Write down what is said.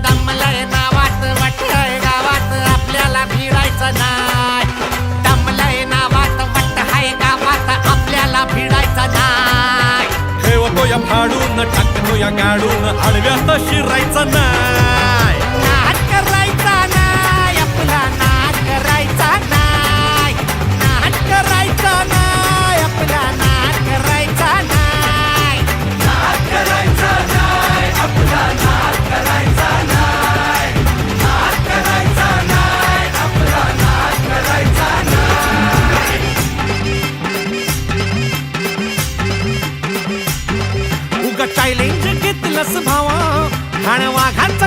दमलंय नावात वाटतंय गावात आपल्याला भिडायचं नाय. दमलंय नावात वाटतंय गावात आपल्याला भिडायचं नाय. ठेवतो या फाडून टाकतो या गाडून आडव्यात शिरायचं नाय. नाद करायचा नाय आपला नाद करायचा नाय. नाद करायचा नाय आपला नाद करायचा नाय. नाद करायचा नाय आपला नाद करायचा नाय. नाद करायचा नाय आपला नाद करायचा नाय. उगा चॅलेंज घेतलंस भावा आणि वाघाचा